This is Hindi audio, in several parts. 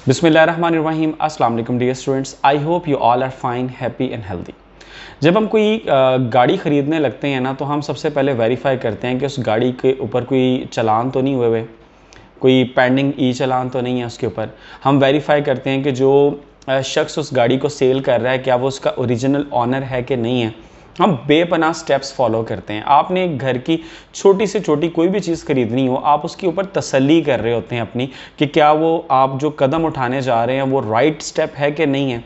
बिस्मिल्लाहिर्रहमानिर्रहीम। अस्सलाम वालेकुम dear students, I hope you all are fine, happy and healthy. जब हम कोई गाड़ी ख़रीदने लगते हैं ना, तो हम सबसे पहले वेरीफाई करते हैं कि उस गाड़ी के ऊपर कोई चालान तो नहीं हुए, कोई पेंडिंग ई चालान तो नहीं है उसके ऊपर। हम वेरीफाई करते हैं कि जो शख्स उस गाड़ी को सेल कर रहा है क्या वो उसका ओरिजिनल ऑनर है कि नहीं है। हम बेपनाह स्टेप्स फॉलो करते हैं। आपने एक घर की छोटी से छोटी कोई भी चीज़ खरीदनी हो, आप उसके ऊपर तसल्ली कर रहे होते हैं अपनी कि क्या वो आप जो कदम उठाने जा रहे हैं वो राइट स्टेप है कि नहीं है।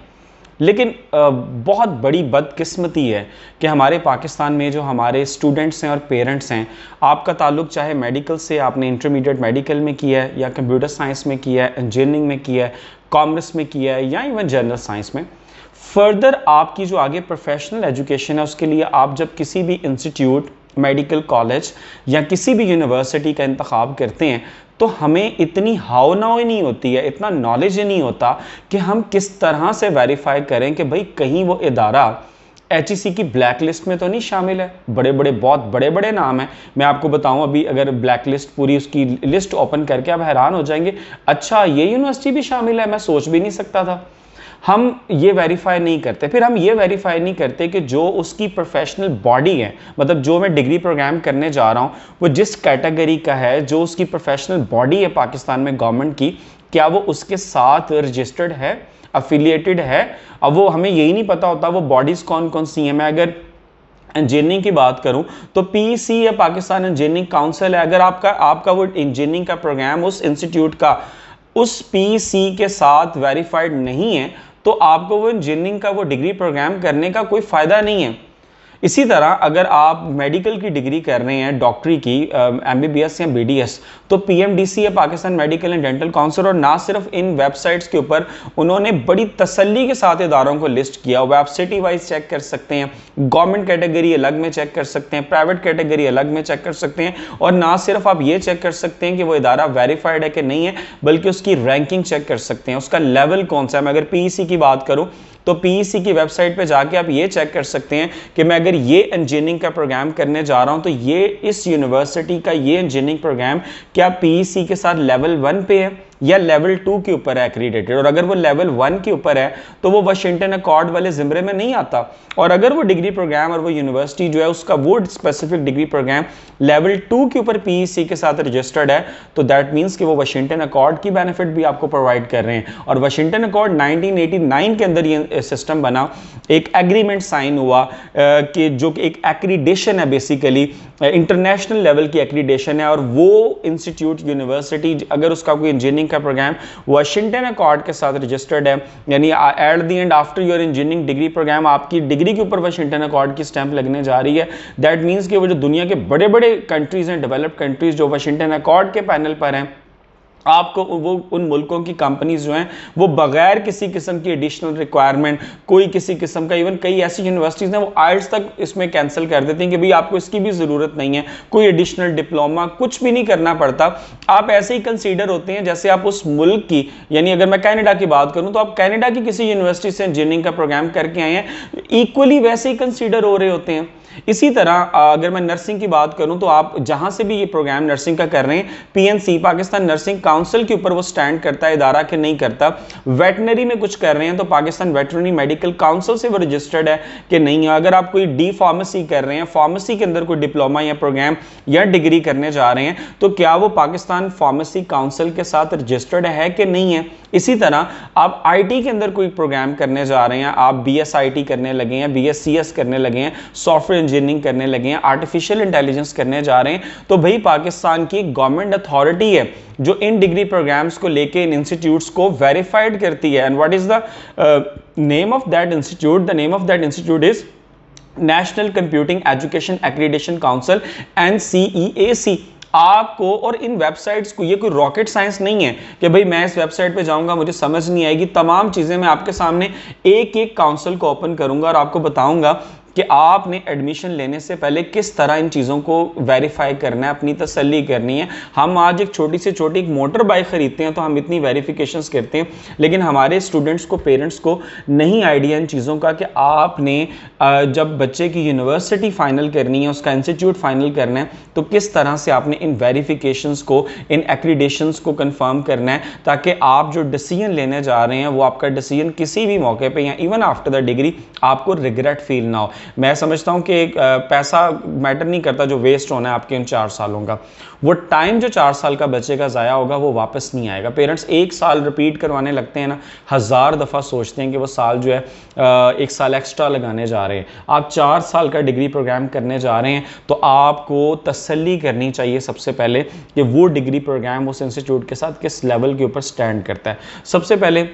लेकिन बहुत बड़ी बदकिस्मती है कि हमारे पाकिस्तान में जो हमारे स्टूडेंट्स हैं और पेरेंट्स हैं, आपका ताल्लुक चाहे मेडिकल से, आपने इंटरमीडिएट मेडिकल में किया है या कंप्यूटर साइंस में किया है, इंजीनियरिंग में किया है, कॉमर्स में किया है या इवन जनरल साइंस में, फर्दर आपकी जो आगे प्रोफेशनल एजुकेशन है उसके लिए आप जब किसी भी इंस्टीट्यूट, मेडिकल कॉलेज या किसी भी यूनिवर्सिटी का इंतखाब करते हैं तो हमें इतनी हाव-नाव नहीं होती है, इतना नॉलेज ही नहीं होता कि हम किस तरह से वेरीफाई करें कि भाई कहीं वो इदारा HEC की ब्लैक लिस्ट में तो नहीं शामिल है। बहुत बड़े बड़े नाम हैं। मैं आपको बताऊं, अभी अगर ब्लैक लिस्ट पूरी उसकी लिस्ट ओपन करके आप हैरान हो जाएंगे, अच्छा ये यूनिवर्सिटी भी शामिल है, मैं सोच भी नहीं सकता था। हम ये वेरीफाई नहीं करते। फिर हम ये वेरीफाई नहीं करते कि जो उसकी प्रोफेशनल बॉडी है, मतलब जो मैं डिग्री प्रोग्राम करने जा रहा हूँ वो जिस कैटेगरी का है, जो उसकी प्रोफेशनल बॉडी है पाकिस्तान में गवर्नमेंट की, क्या वो उसके साथ रजिस्टर्ड है, अफिलिएटेड है। अब वो हमें यही नहीं पता होता वो बॉडीज़ कौन कौन सी हैं। मैं अगर इंजीनियरिंग की बात करूं तो PEC या पाकिस्तान इंजीनियरिंग काउंसिल है। अगर आपका वो इंजीनियरिंग का प्रोग्राम उस इंस्टीट्यूट का उस PEC के साथ वेरीफाइड नहीं है तो आपको वो इंजीनियरिंग का वो डिग्री प्रोग्राम करने का कोई फ़ायदा नहीं है। इसी तरह अगर आप मेडिकल की डिग्री कर रहे हैं, डॉक्टरी की, MBBS या BDS, तो PMDC या Pakistan medical and dental council, और ना सिर्फ इन वेबसाइट्स के ऊपर उन्होंने बड़ी तसल्ली के साथ इदारों को लिस्ट किया। वेबसाइट वाइज चेक कर सकते हैं, गवर्नमेंट कैटेगरी अलग में चेक कर सकते हैं, प्राइवेट कैटेगरी अलग में चेक कर सकते हैं, और ना सिर्फ आप ये चेक कर सकते हैं कि वो इदारा वेरीफाइड है कि नहीं है, बल्कि उसकी रैंकिंग चेक कर सकते हैं, उसका लेवल कौन सा है। मैं अगर PEC की बात करूं तो PEC की वेबसाइट पे जाके आप ये चेक कर सकते हैं कि मैं अगर ये इंजीनियरिंग का प्रोग्राम करने जा रहा हूं तो ये इस यूनिवर्सिटी का ये इंजीनियरिंग प्रोग्राम क्या PEC के साथ लेवल 1 पे है या लेवल 2 के ऊपर है एक्रीडेटेड। और अगर वो लेवल 1 के ऊपर है तो वो वाशिंगटन अकॉर्ड वाले ज़िम्रे में नहीं आता। और अगर वो डिग्री प्रोग्राम और वो यूनिवर्सिटी जो है उसका वो स्पेसिफिक डिग्री प्रोग्राम लेवल 2 के ऊपर PEC के साथ रजिस्टर्ड है तो दैट मीन्स कि वो वाशिंगटन अकॉर्ड की बेनिफिट भी आपको प्रोवाइड कर रहे हैं। और वाशिंगटन अकॉर्ड 1989 के अंदर ये सिस्टम बना, एक एग्रीमेंट साइन हुआ कि जो कि एक एक्रीडेशन है, बेसिकली इंटरनेशनल लेवल की एक्रीडेशन है। और वो इंस्टीट्यूट, यूनिवर्सिटी, अगर उसका कोई इंजीनियरिंग का प्रोग्राम वाशिंगटन अकॉर्ड के साथ रजिस्टर्ड है, यानी at the end after your engineering degree program आपकी डिग्री के ऊपर वाशिंगटन अकॉर्ड की स्टैंप लगने जा रही है, दैट मीन्स कि वो जो दुनिया के बड़े बड़े कंट्रीज हैं, डेवलप्ड कंट्रीज जो वाशिंगटन अकॉर्ड के पैनल पर हैं, आपको वो उन मुल्कों की कंपनीज जो हैं वो बगैर किसी किस्म की एडिशनल रिक्वायरमेंट, कोई किसी किस्म का, इवन कई ऐसी यूनिवर्सिटीज़ हैं वो IELTS तक इसमें कैंसिल कर देती हैं कि भाई आपको इसकी भी ज़रूरत नहीं है, कोई एडिशनल डिप्लोमा कुछ भी नहीं करना पड़ता। आप ऐसे ही कंसीडर होते हैं जैसे आप उस मुल्क की, यानी अगर मैं कनाडा की बात करूँ तो आप कनाडा की किसी यूनिवर्सिटी से इंजीनियरिंग का प्रोग्राम करके आए हैं, इक्वली वैसे ही कंसीडर हो रहे होते हैं। इसी तरह अगर मैं नर्सिंग की बात करूं तो आप जहां से भी ये प्रोग्राम नर्सिंग का कर रहे हैं, PNC पाकिस्तान नर्सिंग काउंसिल के ऊपर वो स्टैंड करता है, इदारा के नहीं करता। वेटनरी में कुछ कर रहे हैं तो पाकिस्तान वेटनरी मेडिकल काउंसिल से वो रजिस्टर्ड है कि नहीं है। अगर आप कोई D फार्मेसी कर रहे हैं, फार्मेसी के अंदर कोई डिप्लोमा या प्रोग्राम या डिग्री करने जा रहे हैं तो क्या वो पाकिस्तान फार्मेसी काउंसिल के साथ रजिस्टर्ड है कि नहीं है। इसी तरह आप IT के अंदर कोई प्रोग्राम करने जा रहे हैं, आप BS IT करने लगे हैं, BScs करने लगे हैं, सॉफ्टवेयर इंजीनियरिंग करने लगे हैं, आर्टिफिशियल इंटेलिजेंस करने जा रहे हैं, तो भाई पाकिस्तान की गवर्नमेंट अथॉरिटी है जो इन डिग्री प्रोग्राम्स को लेके इन इंस्टीट्यूट्स को वेरीफाइड करती है। And what is the name of that institute? The name of that institute is national computing education accreditation council, NCEAC। आपको, और इन वेबसाइट्स को, ये कोई रॉकेट साइंस नहीं है कि भाई मैं इस वेबसाइट पे जाऊंगा मुझे समझ नहीं आएगी। तमाम चीज़ें मैं आपके सामने एक एक काउंसिल को ओपन करूंगा और आपको बताऊंगा कि आपने एडमिशन लेने से पहले किस तरह इन चीज़ों को वेरीफाई करना है, अपनी तसल्ली करनी है। हम आज एक छोटी से छोटी एक मोटर बाइक खरीदते हैं तो हम इतनी वेरिफिकेशंस करते हैं, लेकिन हमारे स्टूडेंट्स को, पेरेंट्स को नहीं आइडिया इन चीज़ों का कि आपने जब बच्चे की यूनिवर्सिटी फाइनल करनी है, उसका इंस्टीट्यूट फाइनल करना है, तो किस तरह से आपने इन वेरिफिकेशंस को, इन एक्रीडेशंस को कंफर्म करना है, ताकि आप जो डिसीजन लेने जा रहे हैं वो आपका डिसीजन किसी भी मौके पे या इवन आफ्टर द डिग्री आपको रिग्रेट फील ना हो। मैं समझता हूं कि पैसा मैटर नहीं करता जो वेस्ट होना है आपके इन 4 सालों का, वो टाइम जो 4 साल का बच्चे का ज़ाया होगा वो वापस नहीं आएगा। पेरेंट्स 1 साल रिपीट करवाने लगते हैं ना, 1000 दफ़ा सोचते हैं कि वो साल जो है 1 साल एक्स्ट्रा लगाने जा रहे हैं। आप 4 साल का डिग्री प्रोग्राम करने जा रहे हैं तो आपको तसल्ली करनी चाहिए सबसे पहले कि वो डिग्री प्रोग्राम उस इंस्टीट्यूट के साथ किस लेवल के ऊपर स्टैंड करता है। सबसे पहले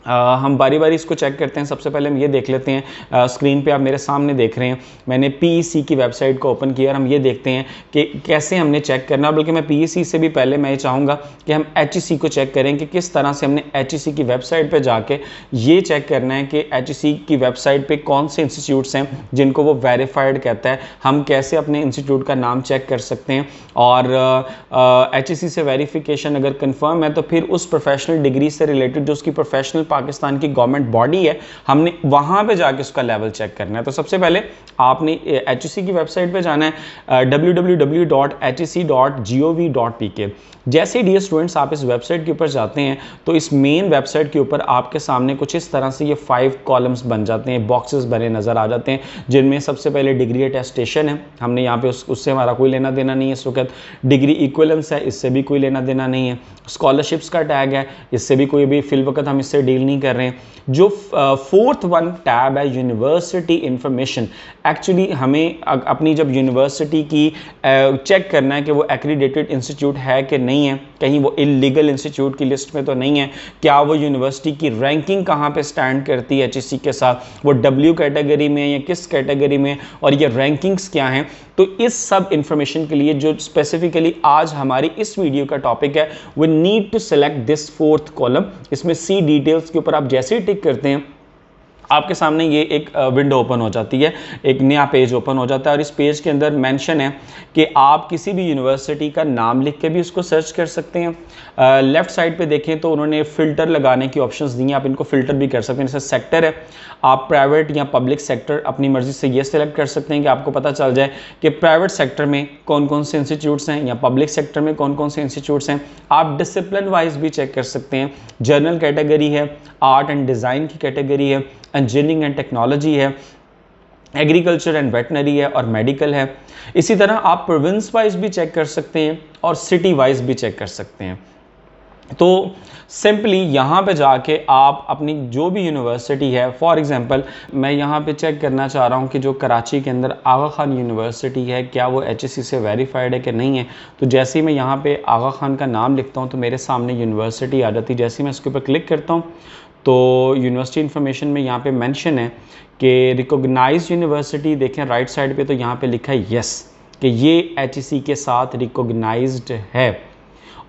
हम बारी बारी इसको चेक करते हैं। सबसे पहले हम ये देख लेते हैं, स्क्रीन पे आप मेरे सामने देख रहे हैं, मैंने PEC की वेबसाइट को ओपन किया और हम ये देखते हैं कि कैसे हमने चेक करना। बल्कि मैं PEC से भी पहले मैं ये चाहूँगा कि हम HEC को चेक करें कि किस तरह से हमने HEC की वेबसाइट पे जाके ये चेक करना है कि HEC की वेबसाइट पे कौन से इंस्टीट्यूट्स हैं जिनको वो वेरीफाइड कहता है। हम कैसे अपने इंस्टीट्यूट का नाम चेक कर सकते हैं, और HEC से वेरीफिकेशन अगर कन्फर्म है तो फिर उस प्रोफेशनल डिग्री से रिलेटेड जो उसकी प्रोफेशनल पाकिस्तान की गवर्नमेंट बॉडी है, हमने वहां पे जाके उसका लेवल चेक करना है। तो सबसे पहले आपने HEC की वेबसाइट पे जाना है, www.hec.gov.pk। जैसे डियर स्टूडेंट्स आप इस वेबसाइट के ऊपर जाते हैं तो इस मेन वेबसाइट के ऊपर आपके सामने कुछ इस तरह से ये 5 कॉलम्स बन जाते हैं, बॉक्सेस बने नजर आ जाते हैं, जिनमें सबसे पहले डिग्री अटेस्टेशन है। हमने यहाँ पे उससे हमारा कोई लेना देना नहीं है इस वक्त। डिग्री इक्विवेलेंस है, इससे भी कोई लेना देना नहीं है। स्कॉलरशिप्स का टैग है, इससे भी कोई भी फिल वक्त हम इससे डील नहीं कर रहे हैं। जो 4th वन टैब है यूनिवर्सिटी इंफॉर्मेशन, एक्चुअली हमें अपनी जब यूनिवर्सिटी की चेक करना है कि वो एक्रीडेटेड इंस्टीट्यूट है कि नहीं है, कहीं वो इलीगल इंस्टीट्यूट की लिस्ट में तो नहीं है, क्या वो यूनिवर्सिटी की रैंकिंग कहाँ पे स्टैंड करती है HEC के साथ, वो W कैटेगरी में या किस कैटेगरी में, और ये रैंकिंग्स क्या हैं। तो इस सब इंफॉर्मेशन के लिए जो स्पेसिफिकली आज हमारी इस वीडियो का टॉपिक है, we need to select this 4th column. इसमें सी डिटेल्स के ऊपर आप जैसे ही टिक करते हैं आपके सामने ये एक विंडो ओपन हो जाती है, एक नया पेज ओपन हो जाता है, और इस पेज के अंदर मेंशन है कि आप किसी भी यूनिवर्सिटी का नाम लिख के भी उसको सर्च कर सकते हैं। लेफ्ट साइड पे देखें तो उन्होंने फ़िल्टर लगाने की ऑप्शंस दी हैं, आप इनको फ़िल्टर भी कर सकते हैं। जैसे सेक्टर है, आप प्राइवेट या पब्लिक सेक्टर अपनी मर्जी से ये सिलेक्ट कर सकते हैं कि आपको पता चल जाए कि प्राइवेट सेक्टर में कौन कौन से इंस्टीट्यूट्स हैं या पब्लिक सेक्टर में कौन कौन से इंस्टीट्यूट्स हैं। आप डिसिप्लिन वाइज भी चेक कर सकते हैं, जर्नल कैटेगरी है, आर्ट एंड डिज़ाइन की कैटेगरी है, इंजीनियरिंग एंड टेक्नोलॉजी है, एग्रीकल्चर एंड वेटनरी है, और मेडिकल है। इसी तरह आप प्रोविंस वाइज भी चेक कर सकते हैं और सिटी वाइज भी चेक कर सकते हैं। तो सिंपली यहाँ पे जाके आप अपनी जो भी यूनिवर्सिटी है, फॉर एग्जांपल मैं यहाँ पे चेक करना चाह रहा हूँ कि जो कराची के अंदर आगा खान यूनिवर्सिटी है, क्या वो HEC से वेरीफाइड है कि नहीं है। तो जैसे ही मैं यहाँ पे आगा खान का नाम लिखता हूँ तो मेरे सामने यूनिवर्सिटी आ जाती है। जैसे ही मैं इसके ऊपर क्लिक करता हूँ तो यूनिवर्सिटी इन्फॉर्मेशन में यहाँ पे मेंशन है कि रिकॉग्नाइज्ड यूनिवर्सिटी, देखें राइट साइड पे तो यहाँ पे लिखा है यस कि ये HEC के साथ रिकॉग्नाइज्ड है।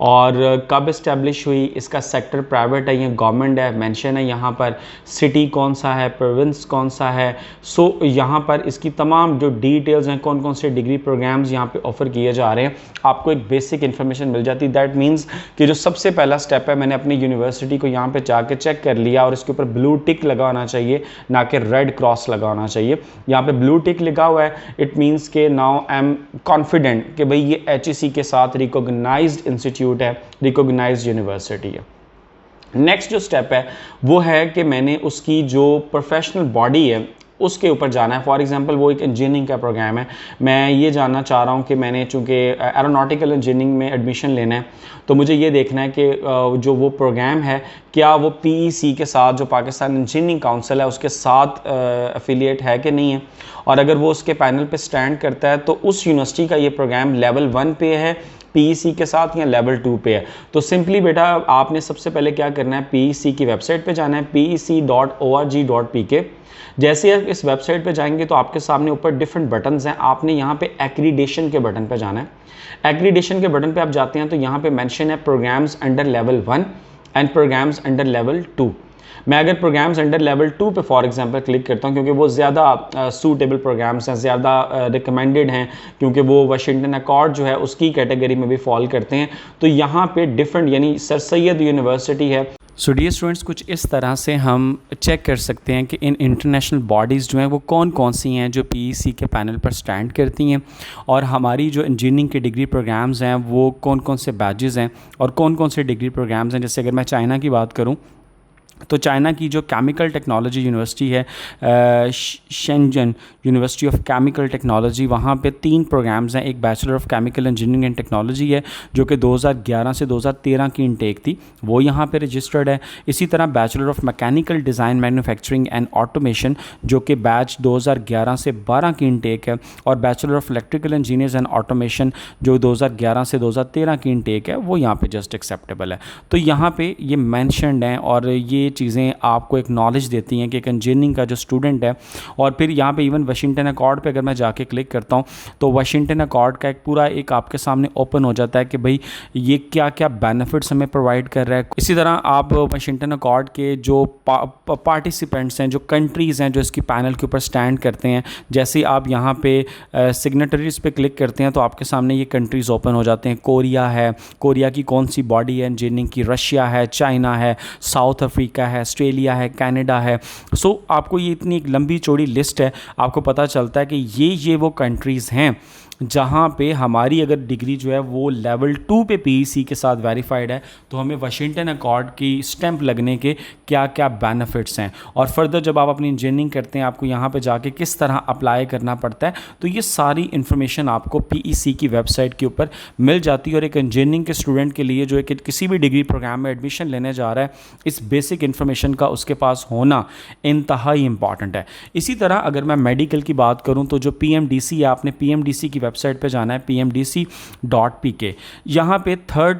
और कब इस्टेब्लिश हुई, इसका सेक्टर प्राइवेट है या गवर्नमेंट है, मेंशन है यहाँ पर, सिटी कौन सा है, प्रोविंस कौन सा है। सो यहाँ पर इसकी तमाम जो डिटेल्स हैं, कौन कौन से डिग्री प्रोग्राम्स यहाँ पे ऑफर किए जा रहे हैं, आपको एक बेसिक इन्फॉर्मेशन मिल जाती है। दैट मीन्स कि जो सबसे पहला स्टेप है, मैंने अपनी यूनिवर्सिटी को यहाँ पर जाके चेक कर लिया और इसके ऊपर ब्लू टिक लगाना चाहिए, ना कि रेड क्रॉस लगाना चाहिए। यहाँ पर ब्लू टिक लिखा हुआ है, इट मीन्स के नाउ आई एम कॉन्फिडेंट कि भाई ये HEC के साथ रिकॉग्नाइज्ड इंस्टीट्यूट है, रिकॉग्नाइज्ड यूनिवर्सिटी है। नेक्स्ट जो स्टेप है वो है कि मैंने उसकी जो प्रोफेशनल बॉडी है उसके ऊपर जाना है। फॉर एग्जांपल वो एक इंजीनियरिंग का प्रोग्राम है, मैं ये जानना चाह रहा हूँ कि मैंने चूँकि एरोनॉटिकल इंजीनियरिंग में एडमिशन लेना है, तो मुझे ये देखना है कि जो वो प्रोग्राम है क्या वो PEC के साथ, जो पाकिस्तान इंजीनियरिंग काउंसिल है, उसके साथ एफिलिएट है कि नहीं है। और अगर वो उसके पैनल पे स्टैंड करता है तो उस यूनिवर्सिटी का ये प्रोग्राम लेवल 1 पे है PEC के साथ या लेवल 2 पे है। तो सिंपली बेटा आपने सबसे पहले क्या करना है, PEC की वेबसाइट पे जाना है, pec.org.pk। जैसे आप इस वेबसाइट पे जाएंगे तो आपके सामने ऊपर डिफरेंट बटन्स हैं, आपने यहाँ पे एक्रीडेशन के बटन पे जाना है। एक्रीडेशन के बटन पे आप जाते हैं तो यहाँ पे मेंशन है programs under level 1 and programs under level 2। मैं अगर प्रोग्राम्स अंडर लेवल 2 पे फॉर एग्जांपल क्लिक करता हूँ, क्योंकि वो ज़्यादा सूटेबल प्रोग्राम्स हैं, ज़्यादा रिकमेंडेड हैं, क्योंकि वो वाशिंगटन अकॉर्ड जो है उसकी कैटेगरी में भी फॉल करते हैं, तो यहाँ पे डिफरेंट यानी सर सैयद यूनिवर्सिटी है। सो डियर स्टूडेंट्स, कुछ इस तरह से हम चेक कर सकते हैं कि इन इंटरनेशनल बॉडीज़ जो हैं वो कौन कौन सी हैं जो पीईसी के पैनल पर स्टैंड करती हैं, और हमारी जो इंजीनियरिंग के डिग्री प्रोग्राम्स हैं वो कौन कौन से बैचेज़ हैं और कौन कौन से डिग्री प्रोग्राम्स हैं। जैसे अगर मैं चाइना की बात करूँ तो चाइना की जो केमिकल टेक्नोलॉजी यूनिवर्सिटी है, Shenzhen university of chemical technology, वहाँ पे 3 प्रोग्राम्स हैं। एक bachelor of chemical engineering and technology है जो कि 2011 से 2013 की इनटेक थी, वो यहाँ पे रजिस्टर्ड है। इसी तरह bachelor of mechanical design manufacturing and automation जो कि बैच 2011 से 12 की इनटेक है, और bachelor of electrical engineers and automation जो 2011 से 2013 की इनटेक है, वो यहाँ पे जस्ट एक्सेप्टेबल है। तो यहाँ पे ये मैंशनड हैं और ये चीज़ें आपको एक नॉलेज देती हैं कि एक इंजीनियरिंग का जो स्टूडेंट है। और फिर यहाँ पे इवन वाशिंगटन अकॉर्ड पे अगर मैं जाके क्लिक करता हूँ तो वाशिंगटन अकॉर्ड का एक पूरा एक आपके सामने ओपन हो जाता है कि भाई ये क्या क्या बेनिफिट्स हमें प्रोवाइड कर रहा है। इसी तरह आप वाशिंगटन अकॉर्ड के जो पार्टिसिपेंट्स हैं, जो कंट्रीज़ हैं जो इसकी पैनल के ऊपर स्टैंड करते हैं, जैसे आप यहाँ पे सिग्नेटरीज पे क्लिक करते हैं तो आपके सामने ये कंट्रीज़ ओपन हो जाते हैं। कोरिया है, कोरिया की कौन सी बॉडी है इंजीनियरिंग की, रशिया है, चाइना है, साउथ अफ्रीका है, ऑस्ट्रेलिया है, कनाडा है। सो आपको ये इतनी एक लंबी चौड़ी लिस्ट है, आपको पता चलता है कि ये वो कंट्रीज़ हैं जहाँ पे हमारी अगर डिग्री जो है वो लेवल 2 पे पीईसी के साथ वेरीफाइड है, तो हमें वाशिंगटन अकॉर्ड की स्टैंप लगने के क्या क्या बेनिफिट्स हैं। और फर्दर जब आप अपनी इंजीनियरिंग करते हैं आपको यहाँ पे जाके किस तरह अप्लाई करना पड़ता है, तो ये सारी इन्फॉर्मेशन आपको पीईसी की वेबसाइट के ऊपर मिल जाती है। और एक इंजीनियरिंग के स्टूडेंट के लिए जो है किसी भी डिग्री प्रोग्राम में एडमिशन लेने जा रहा है, इस बेसिक इन्फॉर्मेशन का उसके पास होना इंतहाई इंपॉर्टेंट है। इसी तरह अगर मैं मेडिकल की बात करूँ तो जो पीएमडीसी है, आपने पीएमडीसी की वेबसाइट पे जाना है, pmdc.pk। यहाँ पे थर्ड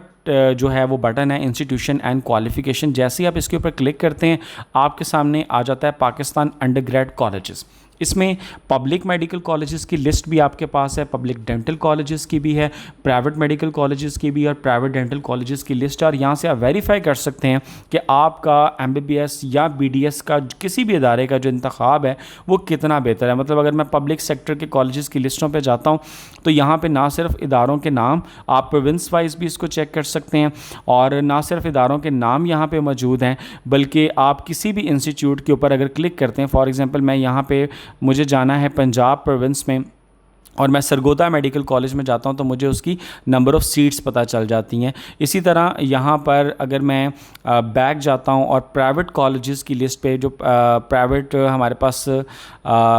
जो है वो बटन है इंस्टीट्यूशन एंड क्वालिफिकेशन। जैसे ही आप इसके ऊपर क्लिक करते हैं आपके सामने आ जाता है पाकिस्तान अंडरग्रेड कॉलेजेस। इसमें पब्लिक मेडिकल कॉलेजेस की लिस्ट भी आपके पास है, पब्लिक डेंटल कॉलेजेस की भी है, प्राइवेट मेडिकल कॉलेजेस की भी और प्राइवेट डेंटल कॉलेजेस की लिस्ट है। और यहाँ से आप वेरीफाई कर सकते हैं कि आपका एमबीबीएस या बीडीएस का किसी भी इदारे का जो इंतखाब है वो कितना बेहतर है। मतलब अगर मैं पब्लिक सेक्टर के कॉलेजेस की लिस्टों पर जाता हूँ तो यहाँ पर ना सिर्फ इदारों के नाम, आप प्रोविंस वाइज भी इसको चेक कर सकते हैं, और ना सिर्फ इदारों के नाम यहाँ पर मौजूद हैं बल्कि आप किसी भी इंस्टीट्यूट के ऊपर अगर क्लिक करते हैं, फॉर एग्ज़ाम्पल मैं यहाँ पे मुझे जाना है पंजाब प्रोविंस में और मैं सरगोदा मेडिकल कॉलेज में जाता हूं तो मुझे उसकी नंबर ऑफ़ सीट्स पता चल जाती हैं। इसी तरह यहाँ पर अगर मैं बैक जाता हूं और प्राइवेट कॉलेजेस की लिस्ट पे जो प्राइवेट हमारे पास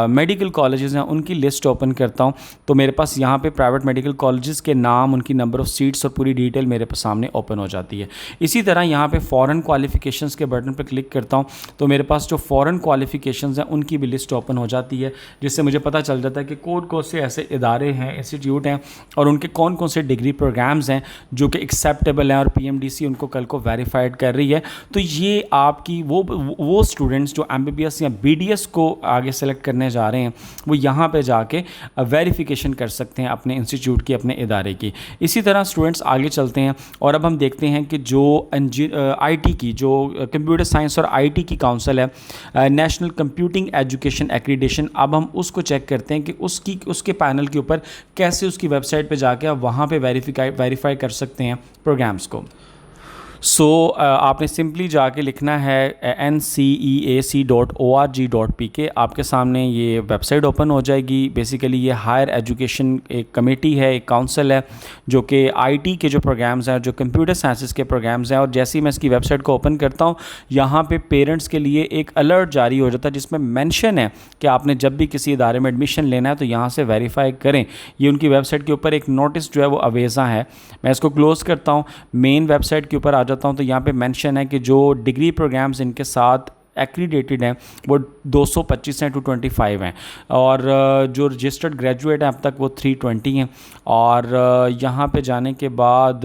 मेडिकल कॉलेजेस हैं उनकी लिस्ट ओपन करता हूं तो मेरे पास यहाँ पे प्राइवेट मेडिकल कॉलेजेस के नाम, उनकी नंबर ऑफ़ सीट्स और पूरी डिटेल मेरे सामने ओपन हो जाती है। इसी तरह यहाँ पर फ़ॉरेन क्वालिफ़िकेशंस के बटन पर क्लिक करता हूँ तो मेरे पास जो फ़ॉरेन क्वालिफ़िकेशंस हैं उनकी भी लिस्ट ओपन हो जाती है, जिससे मुझे पता चल जाता है कि कौन से ऐसे इदारे हैं, इंस्टीट्यूट हैं और उनके कौन कौन से डिग्री प्रोग्राम्स हैं जो कि एक्सेप्टेबल हैं और पीएमडीसी उनको कल को वेरीफाइड कर रही है। तो ये आपकी वो स्टूडेंट्स जो एमबीबीएस या बीडीएस को आगे सेलेक्ट करने जा रहे हैं वो यहाँ पे जाके वेरिफिकेशन कर सकते हैं अपने इंस्टीट्यूट की, अपने इदारे की। इसी तरह स्टूडेंट्स आगे चलते हैं और अब हम देखते हैं कि जो आईटी की जो कंप्यूटर साइंस और आईटी की काउंसिल है, नेशनल कंप्यूटिंग एजुकेशन एक्रीडेशन, अब हम उसको चेक करते हैं कि उसके पैनल के ऊपर कैसे उसकी वेबसाइट पे जाके आप वहाँ पे वेरीफाई कर सकते हैं प्रोग्राम्स को। आपने सिंपली जाके लिखना है nceac.org.pk। आपके सामने ये वेबसाइट ओपन हो जाएगी। बेसिकली ये हायर एजुकेशन एक कमेटी है, एक काउंसिल है जो कि आईटी के जो प्रोग्राम्स हैं, जो कंप्यूटर साइंसेस के प्रोग्राम्स हैं। और जैसे ही मैं इसकी वेबसाइट को ओपन करता हूँ यहाँ पे पेरेंट्स के लिए एक अलर्ट जारी हो जाता है जिसमें मेंशन है कि आपने जब भी किसी इदारे में एडमिशन लेना है तो यहाँ से वेरीफाई करें। ये उनकी वेबसाइट के ऊपर एक नोटिस जो है वो अवेजा है। मैं इसको क्लोज़ करता हूँ, मेन वेबसाइट के ऊपर आ जाता हूँ तो यहाँ पे मेंशन है कि जो डिग्री प्रोग्राम्स इनके साथ एक्रीडेटेड हैं वो 225 हैं, 225 हैं, और जो रजिस्टर्ड ग्रेजुएट हैं अब तक वो 320 हैं। और यहाँ पे जाने के बाद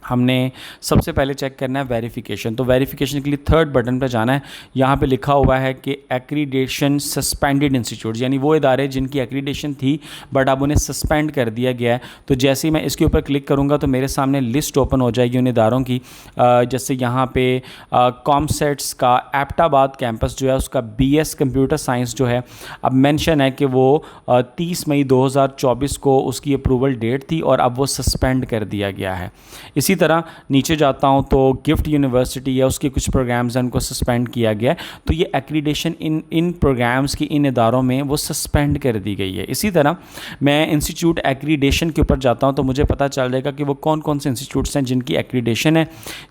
हमने सबसे पहले चेक करना है वेरिफिकेशन। तो वेरिफिकेशन के लिए थर्ड बटन पर जाना है। यहाँ पे लिखा हुआ है कि एक्रीडेशन सस्पेंडेड इंस्टीट्यूट, यानी वो इदारे जिनकी एक्रीडेशन थी बट अब उन्हें सस्पेंड कर दिया गया है। तो जैसे ही मैं इसके ऊपर क्लिक करूँगा तो मेरे सामने लिस्ट ओपन हो जाएगी उन इदारों की। जैसे यहाँ पे कॉमसेट्स का एबटाबाद कैंपस जो है उसका BS कंप्यूटर साइंस जो है, अब मेंशन है कि वो 30 मई 2024 को उसकी अप्रूवल डेट थी और अब वो सस्पेंड कर दिया गया है। इसी तरह नीचे जाता हूं तो गिफ्ट यूनिवर्सिटी है, उसके कुछ प्रोग्राम्स हैं उनको सस्पेंड किया गया है। तो ये एक्रीडेशन इन प्रोग्राम्स की इन इदारों में वो सस्पेंड कर दी गई है। इसी तरह मैं इंस्टीट्यूट एक्रीडेशन के ऊपर जाता हूं तो मुझे पता चल जाएगा कि वो कौन कौन से इंस्टीट्यूट्स हैं जिनकी एक्रीडेशन है,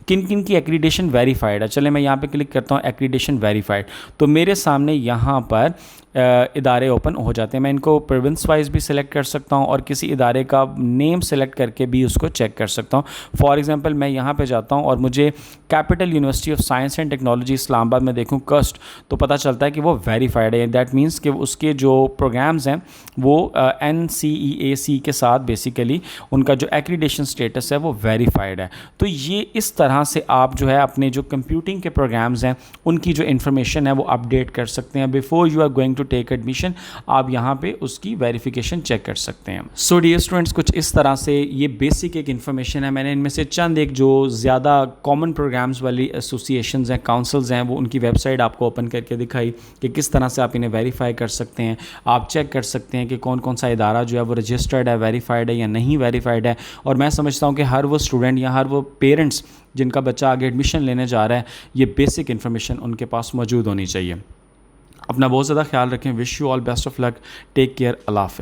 किन किन की एक्रीडेशन वेरीफाइड है। चले मैं यहाँ पे क्लिक करता हूँ एक्रीडेशन वेरीफाइड, तो मेरे सामने यहाँ पर इदारे ओपन हो जाते हैं। मैं इनको प्रोविंस वाइज भी सिलेक्ट कर सकता हूं और किसी इदारे का नेम सेलेक्ट करके भी उसको चेक कर सकता हूं। फॉर एग्जांपल मैं यहां पे जाता हूं और मुझे capital university of science and technology Islamabad में देखूं कस्ट, तो पता चलता है कि वो वेरीफाइड है। दैट मीन्स कि उसके जो प्रोग्राम्स हैं वो NCEAC के साथ बेसिकली उनका जो एक्रीडेशन स्टेटस है वो वेरीफाइड है। तो ये इस तरह से आप जो है अपने जो कंप्यूटिंग के प्रोग्राम्स हैं उनकी जो इन्फॉर्मेशन है वो अपडेट कर सकते हैं। Before you are going to take admission आप यहाँ पे उसकी वेरिफिकेशन चेक कर सकते हैं। सो डियर स्टूडेंट्स, कुछ इस तरह से ये बेसिक एक इन्फॉर्मेशन है। मैंने इनमें से चंद एक जो ज़्यादा कॉमन प्रोग्राम्स वाली एसोसिएशंस हैं, काउंसिल्स हैं, वो उनकी वेबसाइट आपको ओपन करके दिखाई कि किस तरह से आप इन्हें वेरीफाई कर सकते हैं। आप चेक कर सकते हैं कि कौन कौन सा इदारा जो है वो रजिस्टर्ड है, वेरीफाइड है या नहीं वेरीफाइड है। और मैं समझता हूँ कि हर वो स्टूडेंट या हर वो पेरेंट्स जिनका बच्चा आगे एडमिशन लेने जा रहा है, ये बेसिक इन्फॉर्मेशन उनके पास मौजूद होनी चाहिए। अपना बहुत ज़्यादा ख्याल रखें। Wish you all best of luck. Take care. अल्लाह हाफ़िज़।